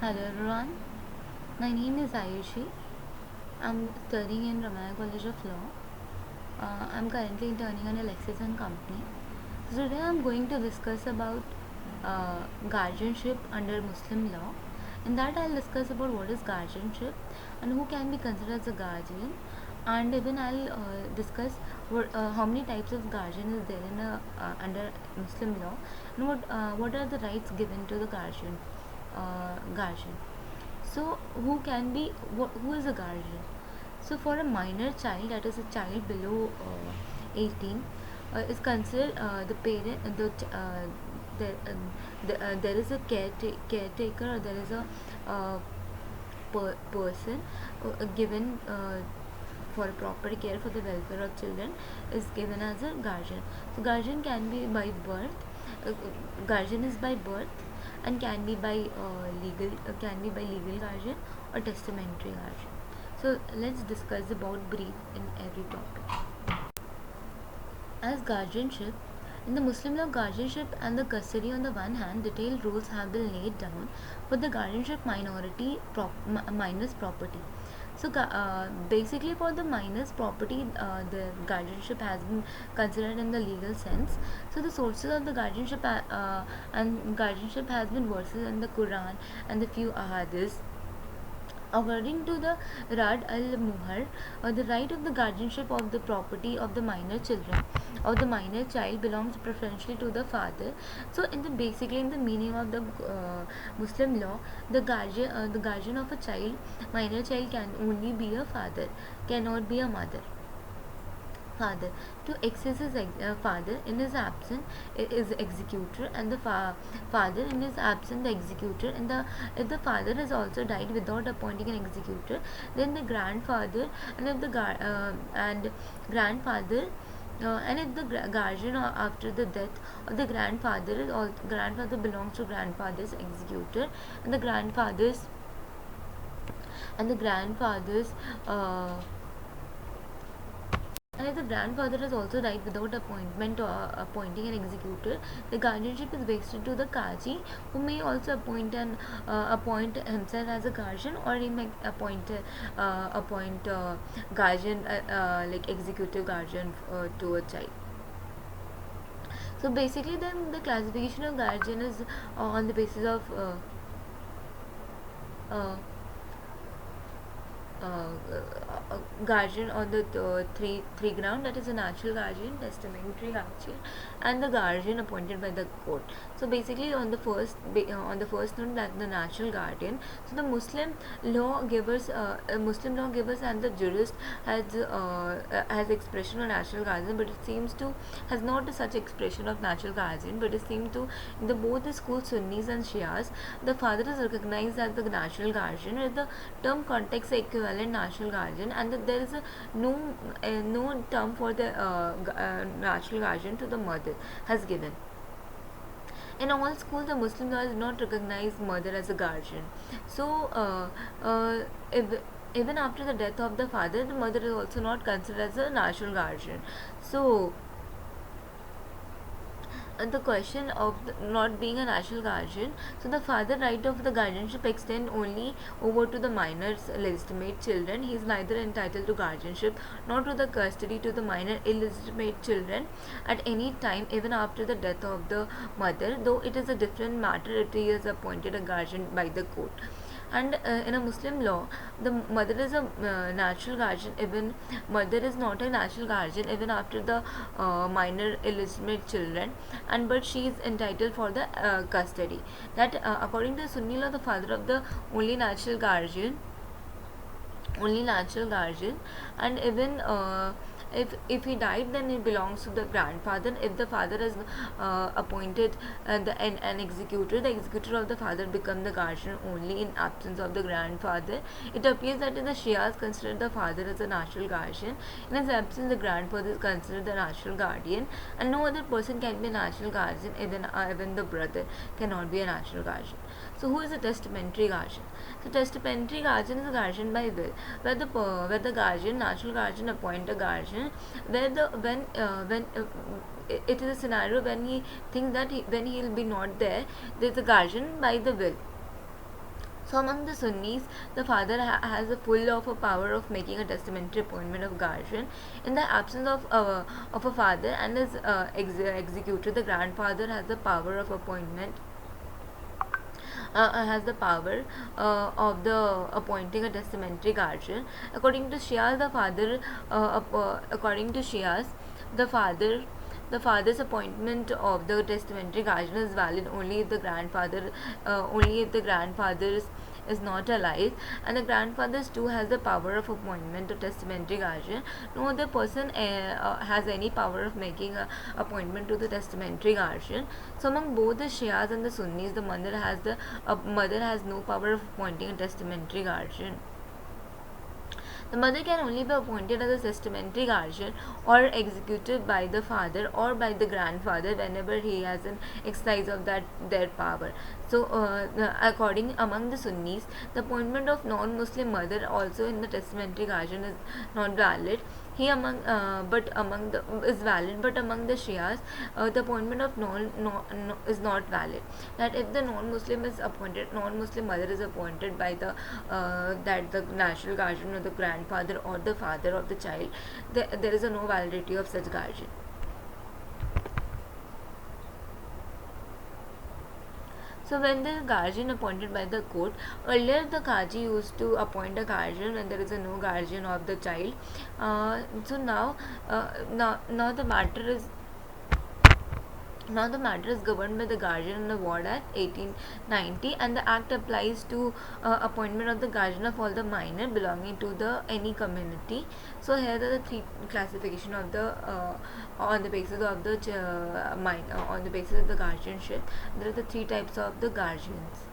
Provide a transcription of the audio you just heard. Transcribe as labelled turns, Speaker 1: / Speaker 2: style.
Speaker 1: Hello everyone, my name is Ayushi. I'm studying in Ramaya College of Law. I'm currently interning on a Lexington company. So today I'm going to discuss about guardianship under Muslim law. In that I'll discuss about what is guardianship and who can be considered as a guardian, and even I'll discuss how many types of guardian is there in under Muslim law, and what are the rights given to the guardian. So, who is a guardian? So, for a minor child, that is a child below 18, is considered the parent, there, there is a caretaker, or there is a person given for proper care for the welfare of children is given as a guardian. So, guardian can be by birth. Guardian is by birth and can be by legal guardian or testamentary guardian. So let's discuss about brief in every topic. As guardianship, in the Muslim law, guardianship and the custody on the one hand, detailed rules have been laid down for the guardianship minor's property. So basically, for the minor's property, the guardianship has been considered in the legal sense. So the sources of the guardianship has been verses in the Quran and the few ahadiths. According to the Rad al Muhar, the right of the guardianship of the property of the minor child belongs preferentially to the father. So, in the meaning of the Muslim law, the guardian of a minor child, can only be a father, cannot be a mother. Father to access his father in his absence is executor, and the father in his absence the executor, and the if the father has also died without appointing an executor, then the grandfather, and if the and grandfather and if the guardian after the death of the grandfather is all grandfather belongs to grandfather's executor, and the grandfather's and if the grandfather has also died without appointment or appointing an executor, the guardianship is vested to the Qazi, who may also appoint himself as a guardian, or he may appoint guardian like executive guardian to a child. So basically, then the classification of guardian is on the basis of uh, guardian on the three ground, that is a natural guardian, testamentary guardian, and the guardian appointed by the court. So basically, on the first note, that the natural guardian. So the Muslim law givers and the jurist has expression of natural guardian, but it seems to has not such expression of natural guardian, but it seems to in the both the school Sunnis and Shias, the father is recognized as the natural guardian, with the term context equivalent natural guardian, and that there is no term for the natural guardian to the mother has given. In all schools, the Muslim law does not recognize mother as a guardian. So, if, even after the death of the father, the mother is also not considered as a natural guardian. So, the question of not being a natural guardian, so the father right of the guardianship extend only over to the minor's legitimate children. He is neither entitled to guardianship nor to the custody to the minor illegitimate children at any time, even after the death of the mother, though it is a different matter if he is appointed a guardian by the court. And in a Muslim law, the mother is a natural guardian, even mother is not a natural guardian even after the minor illegitimate children, and but she is entitled for the custody. That according to Sunni law, the father of the only natural guardian, and even if he died, then it belongs to the grandfather. If the father is appointed an executor, the executor of the father become the guardian only in absence of the grandfather. It appears that in the Shias consider the father as a natural guardian. In his absence, the grandfather is considered the natural guardian, and no other person can be a natural guardian. Even the brother cannot be a natural guardian. So who is a testamentary guardian? So testamentary guardian is a guardian by will, where the guardian, natural guardian, appoint a guardian, where the when it is a scenario when he thinks that when he will be not there, there is a guardian by the will. So among the Sunnis, the father has a full of a power of making a testamentary appointment of guardian. In the absence of a father and his executor, the grandfather has the power of appointment. Has the power of the appointing a testamentary guardian. According to Shias, according to Shias, the father the father's appointment of the testamentary guardian is valid only if the grandfather is not alive, and the grandfathers too has the power of appointment of testamentary guardian. No other person has any power of making a appointment to the testamentary guardian. So among both the Shias and the Sunnis, the mother has no power of appointing a testamentary guardian. The mother can only be appointed as a testamentary guardian or executed by the father or by the grandfather whenever he has an exercise of their power. So, according among the Sunnis, the appointment of non-Muslim mother also in the testamentary guardian is not valid. He among but among the is valid, but among the Shias, the appointment of non is not valid. That if the non-Muslim mother is appointed by the natural guardian or the grandfather or the father of the child, there is no validity of such guardian. So when the guardian appointed by the court, earlier the Qaji used to appoint a guardian when there is no guardian of the child. So now the matter is governed by the Guardian and Award Act 1890, and the act applies to appointment of the guardian of all the minor belonging to the any community. So here are the three classification of the on the basis of the on the basis of the guardianship. There are the three types of the guardians.